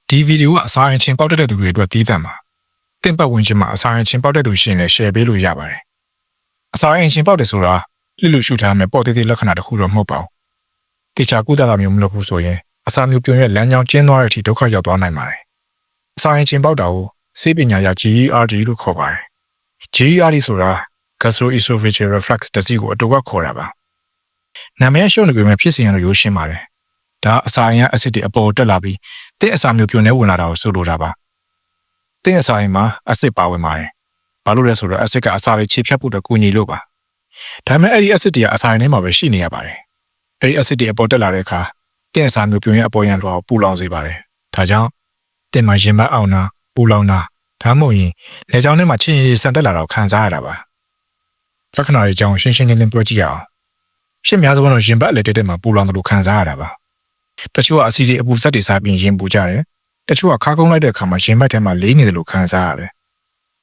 ဒီဗီဒီယိုကအစာရင်ချင်းပေါက်တဲ့သူတွေအတွက်တည်တံ့ပါတင့်ပတ်ဝန်းကျင်မှာအစာရင်ချင်းပေါက်တဲ့သူရှိရင်လည်း share ပေးလို့ရပါတယ်အစာရင်ချင်းပေါက်တယ်ဆိုတာလူရှုထားမယ်ပေါ့သေးသေးလက္ခဏာတစ်ခုတော့မဟုတ်ပါဘူးတေချာကုသတာမျိုးမလုပ်ဘူးဆိုရင်အစာမျိုးပြုံးရဲ့လမ်းကြောင်းကျဉ်းသွားတဲ့အထိဒုက္ခရောက်သွားနိုင်ပါတယ်အစာရင်ချင်းပေါက်တာကိုဆေးပညာရ GERD လို့ခေါ်ပါတယ် GERD ဆိုတာ gastroesophageal reflux disease ကိုအတူကခေါ်တာပါနာမည်ရှုံးနေကြမယ်ဖြစ်စဉ်ရလို့ရိုးရှင်းပါတယ်ဒါအစာရင်အဆစ်တွေအပေါ်တက်လာပြီးတဲ့အစာမျိုးပြုံးနေဝင်လာတာကိုဆိုလိုတာပါတဲ့အစာရင်မှာအဆစ်ပါဝင်ပါတယ်ဘာလို့လဲဆိုတော့အဆစ်ကအစာတွေခြေဖြတ်ဖို့တကူညီလို့ပါဒါပေမဲ့အဲ့ဒီအဆစ်တွေကအစာရင်ထဲမှာပဲရှိနေရပါတယ်အဲ့ဒီအဆစ်တွေအပေါ်တက်လာတဲ့အခါတဲ့အစာမျိုးပြုံးရဲ့အပေါ်ရန်တော့ပူလောင်စေပါတယ်ဒါကြောင့်တင်မှာရင်မအောင်နာပူလောင်နာဒါမှမဟုတ်ရင်လေကြောင်းထဲမှာချင်းရည်ဆန်တက်လာတော့ခံစားရတာပါလက္ခဏာတွေအကြောင်းရှင်းရှင်းလင်းလင်းပြောကြည့်ရအောင်ရှင်းများစွာတော့ရင်ဘတ်လက်တက်မှာပူလောင်တယ်လို့ခံစားရတာပါတချို့ကအစီတွေအပူစက်တွေစားပြီးရင်ပူကြတယ်တချို့ကခါကုန်းလိုက်တဲ့အခါမှာရင်ဘတ်ထဲမှာလေးနေတယ်လို့ခံစားရတယ်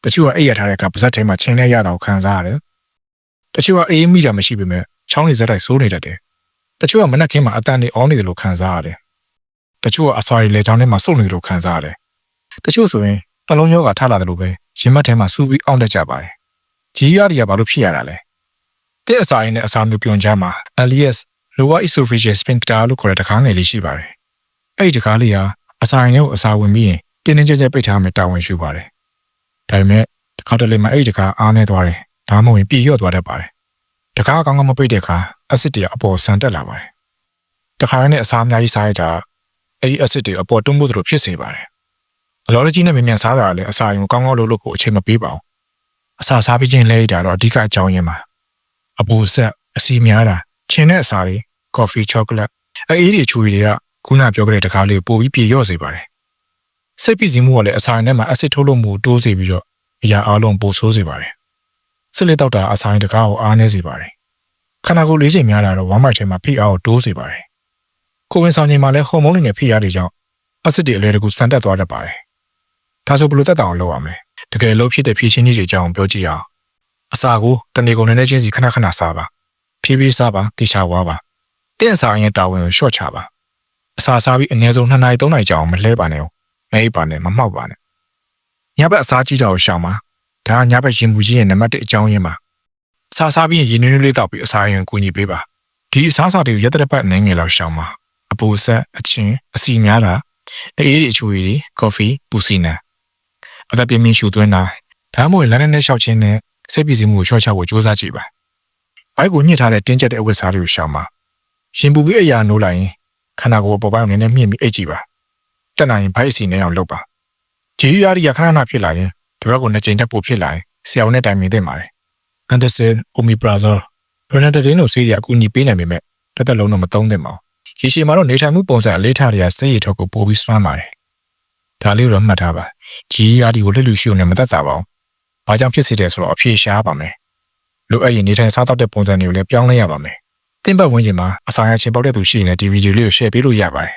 တချို့ကအိပ်ရထားတဲ့အခါပါးစပ်ထဲမှာချင်းလဲရတာကိုခံစားရတယ်တချို့ကအေးမိတာမရှိပေမဲ့ချောင်းနေစက်တိုင်းစိုးနေတတ်တယ်တချို့ကမနက်ခင်းမှာအတန်တွေအောင်းနေတယ်လို့ခံစားရတယ်တချို့ကအစာတွေလေချောင်းထဲမှာစုပ်နေတယ်လို့ခံစားရတယ်တချို့ဆိုရင်နှလုံးရောဂါထလာတယ်လို့ပဲရင်ဘတ်ထဲမှာစူးပြီးအောင့်တတ်ကြပါတယ်GERDကဘာလို့ဖြစ်ရတာလဲတဲ့အစာရင်းနဲ့အစာမျိုးပြုံးချမ်းမှာ LES lower esophageal sphincter လို့ခေါ်တဲ့တခါငယ်လေးရှိပါတယ်အဲ့ဒီတခါလေးဟာအစာရင်းကိုအစာဝင်ပြီးရင်တင်းတင်းကြပ်ကြပ်ပိတ်ထားမယ်တာဝန်ရှိပါတယ်ဒါပေမဲ့တခါတလေမှာအဲ့ဒီတခါအားနေသွားတယ်ဒါမှမဟုတ်ပြေလျော့သွားတတ်ပါတယ်တခါကောင်းကောင်းမပိတ်တဲ့အခါအဆစ်တွေအပေါ်ဆန်တက်လာပါတယ်တခါနဲ့အစာအများကြီးစားရတာအဲ့ဒီအဆစ်တွေအပေါ်တွန်းပို့သလိုဖြစ်စေပါတယ်အလော်ကြီးနဲ့မြင်မြန်စားတာလည်းအစာရုံကောင်းကောင်းလုပ်ကိုအချိန်မပေးပါဘူးအစာစားပြီးချင်းလဲရတာတော့အဓိကအကြောင်းရင်းပါအပူဆက်အစီများတာချင်းတဲ့အစာတွေ coffee chocolate အေးတွေချူတွေကခုနပြောခဲ့တဲ့တခါလေးပိုပြီးပြေလျော့စေပါတယ်စိတ်ပြည့်စည်မှုကလည်းအစာရင်ထဲမှာအဆစ်ထုတ်လို့မှုတိုးစေပြီးတော့အရာအလုံးပိုဆိုးစေပါတယ်စစ်လက်တောက်တာအစာရင်တကားကိုအားနည်းစေပါတယ်ခန္ဓာကိုယ်လေးချိန်များလာတော့ဝမ်းမိုက်ထဲမှာဖိအားကိုတိုးစေပါတယ်ကိုယ်ဝင်ဆောင်ချိန်မှာလည်းဟော်မုန်းတွေနဲ့ဖိအားတွေကြောင့်အဆစ်တွေအလွယ်တကူဆန်တက်သွားတတ်ပါတယ်ဒါဆိုဘယ်လိုတက်တာအောင်လုပ်ရမလဲတကယ်လို့ဖြစ်တဲ့ဖြည့်ချင်းကြီးတွေအကြောင်းပြောကြည့်အောင်အစာကိုတနေ့ကုန်နဲ့ချင်းစီခဏခဏစားပါဖြည်းဖြည်းစားပါတေချာဝါပါတဲ့အစာရင်တာဝန်ကိုလျှော့ချပါအစာစားပြီးအနည်းဆုံး2နာရီ3နာရီကြာအောင်မလှဲပါနဲ့မအိပ်ပါနဲ့မမှောက်ပါနဲ့ညဘက်အစာကြီးတာကိုရှောင်ပါဒါညဘက်ရင်ပူကြီးရဲ့နံပါတ်1အကြောင်းရင်းပါအစာစားပြီးရင်နွေးနွေးလေးတောက်ပြီးအစာရင်ကူညီပေးပါဒီအစာစားတွေကိုရက်တစ်ပတ်အနေငယ်လောက်ရှောင်ပါအပူဆက်အချင်းအစီများတာအေးတွေအချူရီတွေကော်ဖီပူစီနာအသက်ပြင်းပြင်းရှူသွင်းတာဒါမှမဟုတ်လမ်းနဲ့လျှောက်ခြင်းနဲ့စိတ်ပီစီမှုကိုလျှော့ချဖို့ကြိုးစားကြည့်ပါဘိုက်ကိုညှစ်ထားတဲ့တင်းကျပ်တဲ့အဝတ်စားတွေကိုရှောင်ပါရှင်ပူပြီးအရာနိုးလိုက်ရင်ခန္ဓာကိုယ်ပေါ်ပိုင်းကိုနည်းနည်းမြင့်ပြီးအိတ်ကြည့်ပါတက်နိုင်ရင်ဘိုက်အစီနဲ့အောင်လုပ်ပါGERDရခဏခဏဖြစ်လာရင်ဒီဘက်ကို2ချိန်တက်ပိုဖြစ်လာရင်ဆရာဝန်နဲ့တိုင်ပင်သင့်ပါတယ်အန်တဆယ်အိုမီပရာဇောရိုနာတဒင်းတို့ဆေးရအကူအညီပေးနိုင်ပေမဲ့တစ်သက်လုံးတော့မသုံးသင့်ပါဘူးရေရှည်မှာတော့နေထိုင်မှုပုံစံအလေးထားတွေကစိတ်ရည်ထုတ်ကိုပိုပြီးစွမ်းပါတယ်ဒါလေးတော့မှတ်ထားပါ GERD ကိုလက်လူရှိုံနဲ့မသက်သာပါဘူး။ဘာကြောင့်ဖြစ်စေတယ်ဆိုတော့အဖြေရှားပါမယ်။လိုအပ်ရင်နေထိုင်စားသောက်တဲ့ပုံစံတွေကိုလည်းပြောင်းလဲရပါမယ်။သင်ပတ်ဝန်းကျင်မှာအစာရချင်းပေါက်တဲ့သူရှိရင်လည်းဒီဗီဒီယိုလေးကို share ပေးလို့ရပါတယ်